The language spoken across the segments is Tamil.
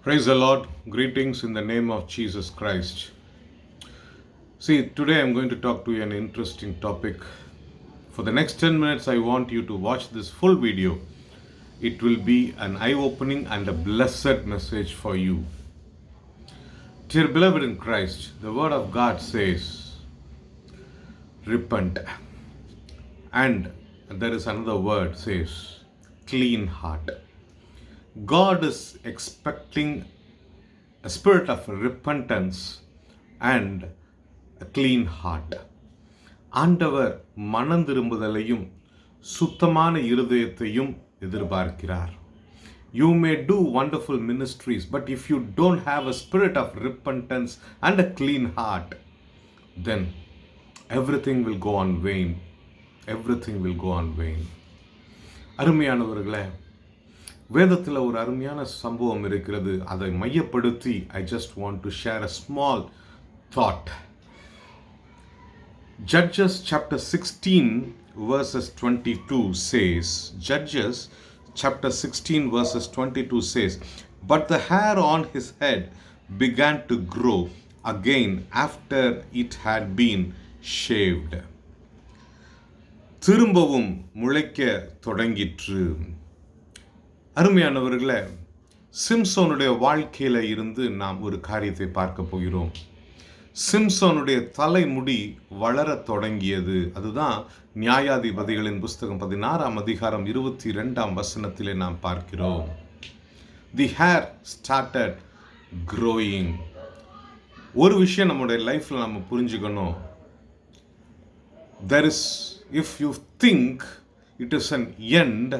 Praise the Lord. Greetings in the name of Jesus Christ. See, today I'm going to talk to you an interesting topic. For the next 10 minutes, I want you to watch this full video. It will be an eye-opening and a blessed message for you. Dear beloved in Christ, the Word of God says, repent. And there is another word says, clean heart. God is expecting a spirit of repentance and a clean heart. ஆண்டவர் மனம் திரும்புதலையும் சுத்தமான இருதயத்தையும் எதிர்பார்க்கிறார். You may do wonderful ministries, but if you don't have a spirit of repentance and a clean heart, then everything will go on vain. Everything will go on vain. அருமையானவர்களே, வேதத்தில் ஒரு அருமையான சம்பவம் இருக்கிறது. அதை மையப்படுத்தி I just want to share a small thought. Judges chapter 16 verses 22 says, Judges chapter 16 verses 22 says, but the hair on his head began to grow again after it had been shaved. திரும்பவும் முளைக்க தொடங்கிற்று. அருமையானவர்களே, சிம்சோனுடைய வாழ்க்கையில இருந்து நாம் ஒரு காரியத்தை பார்க்க போகிறோம். சிம்சோனுடைய தலைமுடி வளர தொடங்கியது. அதுதான் நியாயாதிபதிகளின் புஸ்தகம் 16ஆம் அதிகாரம் 22ஆம் வசனத்திலே நாம் பார்க்கிறோம். The hair started growing. ஒரு விஷயம் நம்முடைய லைஃப்ல நம்ம புரிஞ்சுக்கணும். There is, if you think it is an end,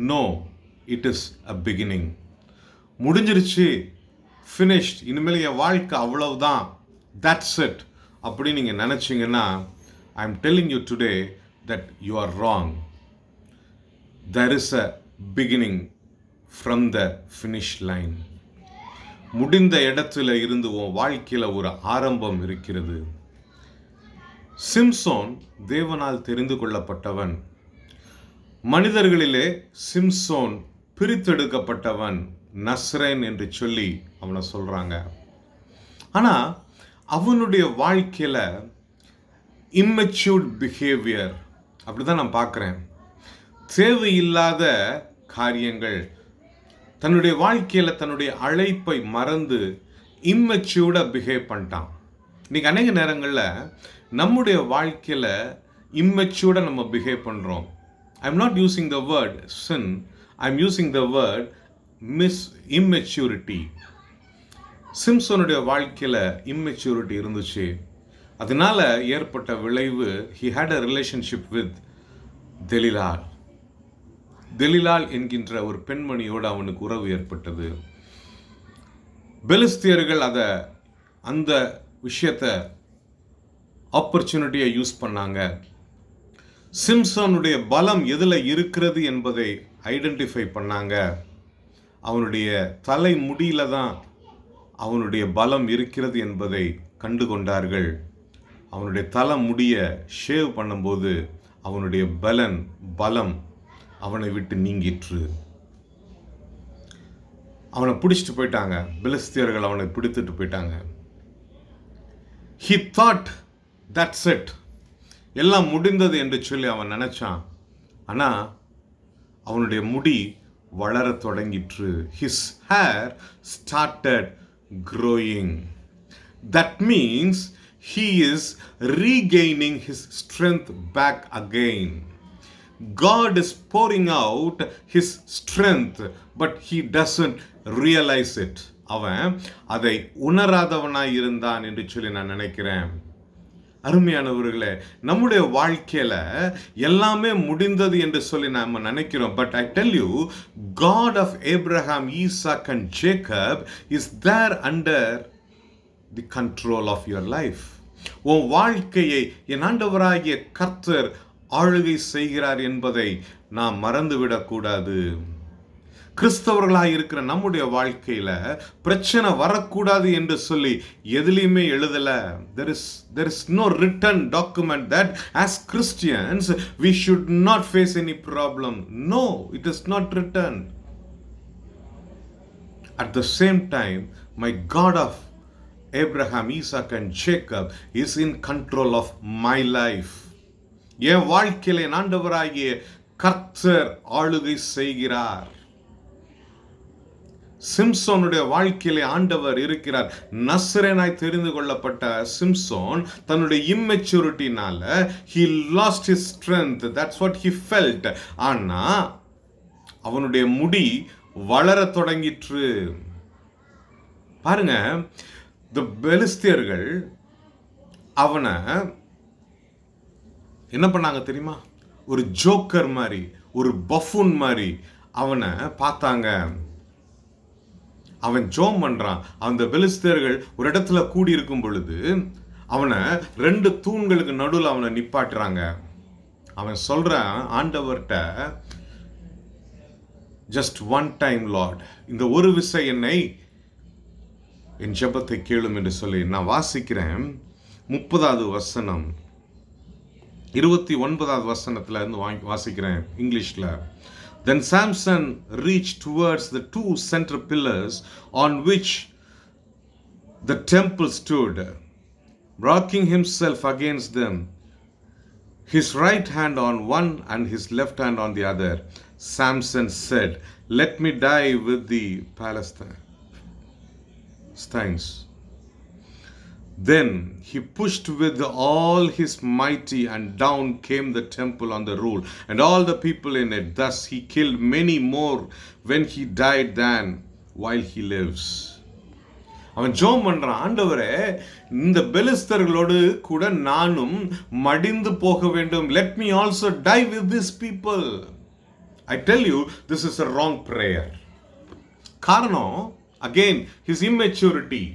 no, it is a beginning. முடிஞ்சிருச்சு, finished, இனிமேல் என் வாழ்க்கை அவ்வளவுதான், that's it அப்படி நீங்கள் நினச்சிங்கன்னா, I am telling you today that you are wrong. There is a beginning from the finish line. முடிந்த இடத்துல இருந்து உன் வாழ்க்கையில் ஒரு ஆரம்பம் இருக்கிறது. சிம்சோன் தேவனால் தெரிந்து கொள்ளப்பட்டவன். மனிதர்களிலே சிம்சோன் பிரித்தெடுக்கப்பட்டவன், நஸ்ரேன் என்று சொல்லி அவனை சொல்றாங்க. ஆனா அவனுடைய வாழ்க்கையில இம்மெச்சூர்ட் பிஹேவியர், அப்படிதான் நான் பார்க்கிறேன். தேவையில்லாத காரியங்கள், தன்னுடைய வாழ்க்கையில தன்னுடைய அழைப்பை மறந்து இம்மெச்சூர்டா பிஹேவ் பண்ணிட்டான். இன்னைக்கு அநேக நேரங்களில் நம்முடைய வாழ்க்கையில இம்மெச்சூர்டா நம்ம பிஹேவ் பண்றோம். I'm not using the word sin, I'm using the word immaturity. சிம்சோனுடைய வாழ்க்கையில் immaturity இருந்துச்சு. அதனால ஏற்பட்ட விளைவு, he had a relationship with தெலிலாள். தெலிலாள் என்கின்ற ஒரு பெண்மணியோடு அவனுக்கு உறவு ஏற்பட்டது. பெலிஸ்தியர்கள் அந்த விஷயத்தை ஆப்பர்ச்சுனிட்டியை யூஸ் பண்ணாங்க. சிம்சோனுடைய பலம் எதில் இருக்கிறது என்பதை ஐடென்டிஃபை பண்ணாங்க. அவனுடைய தலை முடியில தான் அவனுடைய பலம் இருக்கிறது என்பதை கண்டு கொண்டார்கள். அவனுடைய தலை முடிய ஷேவ் பண்ணும்போது அவனுடைய பலம் அவனை விட்டு நீங்கிற்று. அவனை பிடிச்சிட்டு போயிட்டாங்க. பெலிஸ்தியர்கள் அவனை பிடித்துட்டு போயிட்டாங்க. He thought that's it, எல்லாம் முடிந்தது என்று சொல்லி அவன் நினைச்சான். ஆனா அவனுடைய முடி வளர தொடங்கிற்று. His hair started growing. That means he is regaining his strength back again. God is pouring out his strength, but he doesn't realize it. அவன் அதை உணராதவனாய் இருந்தான் என்று சொல்லி நான் நினைக்கிறேன். அருமையானவர்களே, நம்முடைய வாழ்க்கையில எல்லாமே முடிந்தது என்று சொல்லி நாம நினைக்கிறோம். But I tell you, God of Abraham, Isaac and Jacob is there under the control of your life. உன் வாழ்க்கையை என் ஆண்டவராகிய கர்த்தர் ஆளுகை செய்கிறார் என்பதை நாம் மறந்துவிடக்கூடாது. கிறிஸ்தவர்களாக இருக்கிற நம்முடைய வாழ்க்கையில பிரச்சனை வரக்கூடாது என்று சொல்லி எதிலையுமே எழுதல. there is no written document that as Christians we should not face any problem. No, it is not written. At the same time, my God of Abraham, Isaac and Jacob is in control of my life. என் வாழ்க்கையில என் ஆண்டவராகிய கர்த்தர் ஆளுகை செய்கிறார். சிம்சோனுடைய வாழ்க்கையிலே ஆண்டவர் இருக்கிறார். நசரேனாய் தெரிந்து கொள்ளப்பட்ட சிம்சோன் தன்னுடைய இம்மெச்சூரிட்டினால he lost his strength. That's what he felt. ஆனா அவனுடைய முடி வளர தொடங்கிற்று. பாருங்க, இந்த பெலிஸ்தியர்கள் அவனை என்ன பண்ணாங்க தெரியுமா? ஒரு ஜோக்கர் மாதிரி, ஒரு பஃபூன் மாதிரி அவனை பார்த்தாங்க. அவன் ஜோம் பண்றான். அந்த பெலிஸ்தியர்கள் ஒரு இடத்துல கூடி இருக்கும் பொழுது அவனை 2 தூண்களுக்கு நடுவில் அவனை நிப்பாட்டுறாங்க. அவன் சொல்றான் ஆண்டவர்கிட்ட, ஜஸ்ட் ஒன் டைம் லார்ட், இந்த ஒரு விசை என்னை என் ஜெபத்தை கேளும் என்று சொல்லி நான் வாசிக்கிறேன். 30வது வசனம் 29வது வசனத்துல இருந்து வாசிக்கிறேன் இங்கிலீஷ்ல. Then Samson reached towards the 2 center pillars on which the temple stood, rocking himself against them, his right hand on one and his left hand on the other. Samson said, "Let me die with the Philistines." Then he pushed with all his mighty, and down came the temple on the roof, and all the people in it. Thus he killed many more when he died than while he lives. அவன் ஜோம் பண்றான், ஆண்டவரே இந்த பெலிஸ்தர்களோடு கூட நானும் மடிந்து போக வேண்டும். Let me also die with these people. I tell you, this is a wrong prayer. காரணம், again, his immaturity.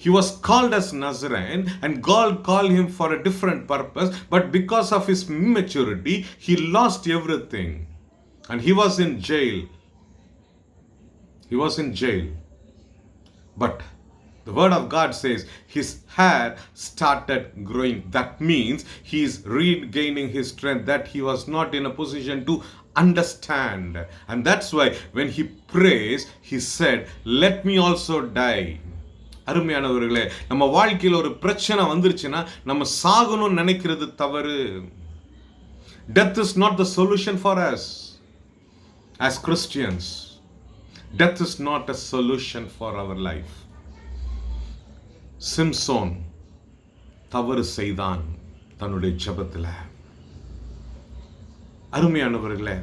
He was called as Nazarene and God called him for a different purpose, but because of his immaturity, he lost everything. And he was in jail. He was in jail. But the word of God says his hair started growing. That means he is regaining his strength that he was not in a position to understand. And that's why when he prays, he said, "Let me also die." அருமையானவர்களே, நம்ம வாழ்க்கையில் ஒரு பிரச்சனை வந்துருச்சுன்னா நம்ம சாகணும்னு நினைக்கிறது தவறு. Death is not the solution for us as Christians. Death is not a solution for our life. Samson தவறு செய்தான் தன்னுடைய ஜெபத்தில். அருமையானவர்களே,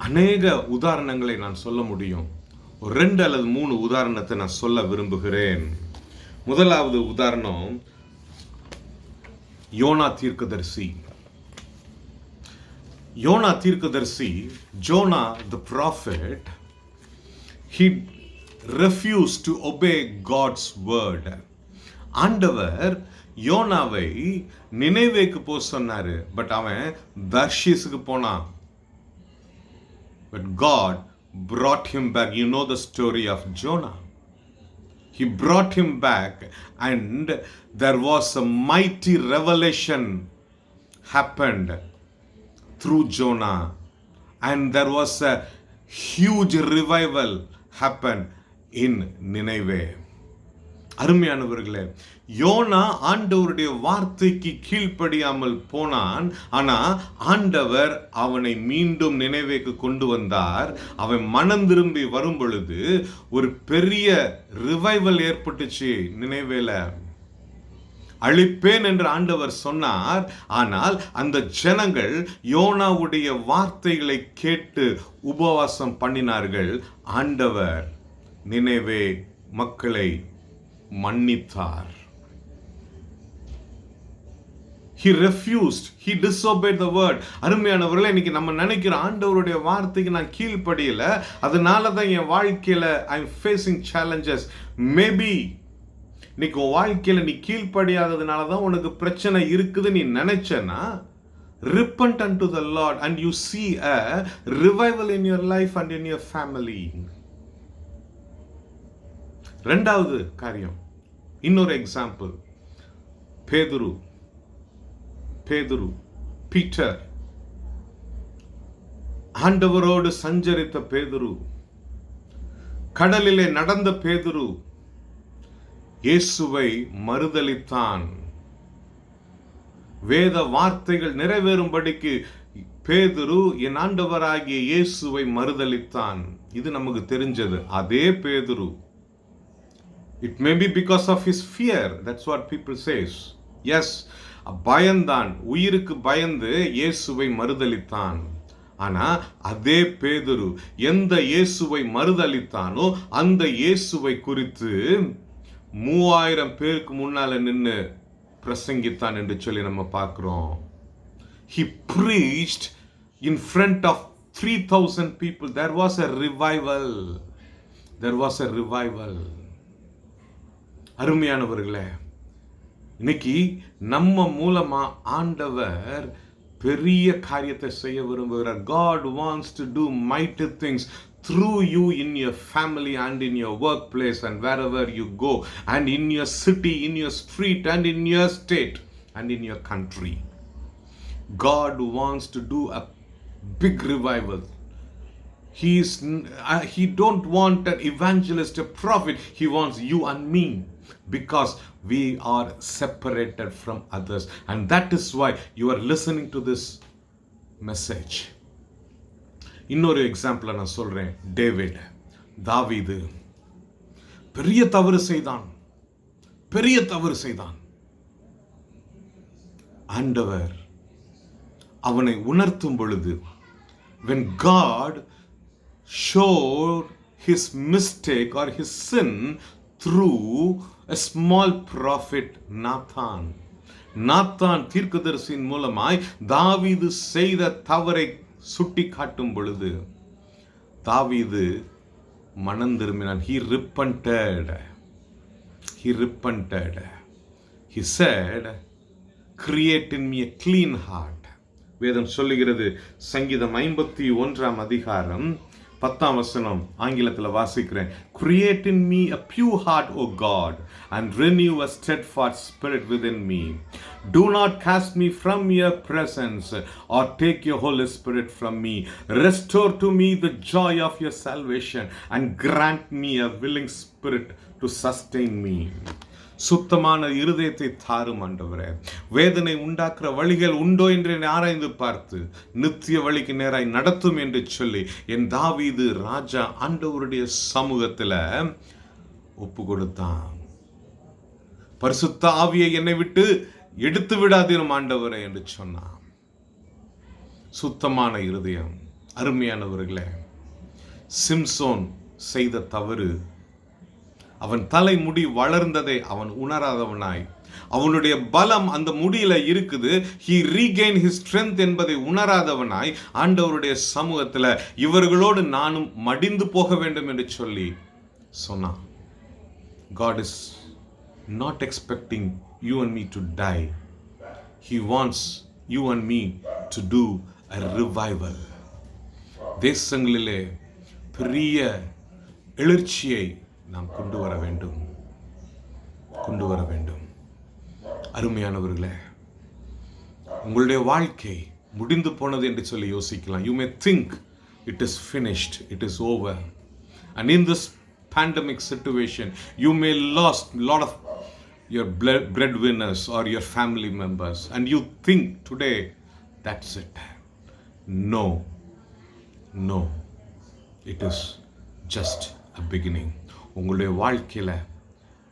அநேக உதாரணங்களை நான் சொல்ல முடியும். 2 அல்லது 3 உதாரணத்தை நான் சொல்ல விரும்புகிறேன். முதலாவது உதாரணம் யோனா தீர்க்கதரிசி. யோனா தீர்க்கதரிசி, Jonah the prophet, he refused to obey God's word. ஆண்டவர் யோனாவை நினைவேக்கு போக சொன்னாரு, பட் அவன் தர்ஷீஸுக்கு போனான். But God brought him back. You know the story of Jonah. He brought him back, and there was a mighty revelation happened through Jonah, and there was a huge revival happened in Nineveh. அருமையானவர்களே, யோனா ஆண்டவருடைய வார்த்தைக்கு கீழ்ப்படியாமல் போனான். ஆனா ஆண்டவர் அவனை மீண்டும் நினைவேக்கு கொண்டு வந்தார். அவன் மனம் திரும்பி வரும் பொழுது ஒரு பெரிய ரிவைவல் ஏற்பட்டுச்சு. நினைவேல அழிப்பேன் என்று ஆண்டவர் சொன்னார். ஆனால் அந்த ஜனங்கள் யோனாவுடைய வார்த்தைகளை கேட்டு உபவாசம் பண்ணினார்கள். ஆண்டவர் நினைவே மக்களை மன்னித்தார். He refused. He disobeyed the word. அருமையானவர்களே, இன்னைக்கு நம்ம நினைக்கிற ஆண்டவருடைய வார்த்தைக்கு நான் கீழ்ப்படியல, அதனால தான் என் வாழ்க்கையில I'm facing challenges. Maybe இன்னைக்கு உன் வாழ்க்கையில நீ கீழ்ப்படியாததுனால தான் உனக்கு பிரச்சனை இருக்குது நீ நினைச்சனா, repent unto the Lord and you see a revival in your life and in your family. ரெண்டாவது காரியம், இன்னொரு எக்ஸாம்பிள், பேதுரு. பீட்டர், ஆண்டவரோடு சஞ்சரித்த பேதுரு. கடலிலே நடந்த பேதுரு இயேசுவை மறுதலித்தான். வேத வார்த்தைகள் நிறைவேறும்படிக்கு பேதுரு என் ஆண்டவராகிய இயேசுவை மறுதலித்தான். இது நமக்கு தெரிஞ்சது. அதே பேதுரு, it may be because of his fear, that's what people says. Yes, பயந்தான், உயிருக்கு பயந்து இயேசுவை மறுதலித்தான். ஆனா அதே பேதுரு எந்த இயேசுவை மறுதலித்தானோ அந்த இயேசுவை குறித்து 3000 பேருக்கு முன்னால நின்று பிரசங்கித்தான் என்று சொல்லி நம்ம பார்க்கிறோம். He preached in front of 3,000 people. There was a revival. There was a revival. அருமையானவர்களே, இன்னைக்கு நம்ம மூலமா ஆண்டவர் பெரிய காரியத்தை செய்ய விரும்புகிறார். God wants to do mighty things through you in your family and in your workplace and wherever you go, and in your city, in your street, and in your state, and in your country. God wants to do a big revival. He don't want an evangelist, a prophet. He wants you and me, because we are separated from others, and that is why you are listening to this message. இன்னொரு எக்ஸாம்பிள் நான் சொல்றேன். டேவிட், தாவீது பெரிய தவறு செய்தான். ஆண்டவர் அவனை உணர்த்தும் பொழுது, when God showed his mistake or his sin through a small prophet, Nathan தீர்க்கதரிசியின் மூலமாய் தாவீது செய்த தவறை சுட்டி காட்டும் பொழுது தாவீது மனம் திரும்பினான். He repented. He said, create in me a clean heart. வேதம் சொல்லுகிறது, சங்கீதம் 51 அதிகாரம் 10 வசனம், ஆங்கிலத்தில் வாசிக்கிறேன். Create in me a pure heart, O God, and renew a steadfast spirit within me. Do not cast me from your presence or take your Holy Spirit from me. Restore to me the joy of your salvation and grant me a willing spirit to sustain me. சுத்தமான இருதயத்தை தாரும் ஆண்டவரே. வேதனை உண்டாக்குற வழிகள் உண்டோ என்று ஆராய்ந்து பார்த்து நித்திய வழிக்கு நேராய் நடத்தும் என்று சொல்லி என் தாவீது ராஜா ஆண்டவருடைய சமூகத்தில் ஒப்பு கொடுத்தான். பரிசுத்த ஆவியை என்னை விட்டு எடுத்து விடாதீரும் ஆண்டவரே என்று சொன்னான். சுத்தமான இருதயம். அருமையானவர்களே, சிம்சோன் செய்த தவறு, அவன் தலைமுடி வளர்ந்ததை அவன் உணராதவனாய், அவனுடைய பலம் அந்த முடியில இருக்குது, he regained his strength என்பதை உணராதவனாய் ஆண்டவருடைய சமூகத்தில் இவர்களோடு நானும் மடிந்து போக வேண்டும் என்று சொல்லி சொன்னான். God is not expecting you and me to die. He wants you and me to do a revival. தேசங்களிலே பெரிய எழுச்சியை நாம் கொண்டு வர வேண்டும். அருமையானவர்களே, உங்களுடைய வாழ்க்கை முடிந்து போனது என்று சொல்லி யோசிக்கலாம். You may think it is finished, it is over. And in this pandemic situation, you may lost a lot of your breadwinners or your family members, and you think today that's it. No, it is just a beginning. உங்களுடைய வாழ்க்கையில்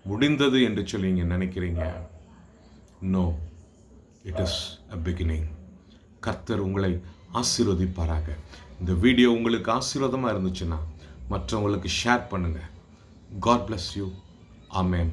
முடிந்தது என்று சொல்லி நீங்கள் நினைக்கிறீங்க. No, it is a beginning. கர்த்தர் உங்களை ஆசீர்வதிப்பாராக. இந்த வீடியோ உங்களுக்கு ஆசீர்வாதமாக இருந்துச்சுன்னா மற்றவங்களுக்கு ஷேர் பண்ணுங்கள். God bless you. Amen.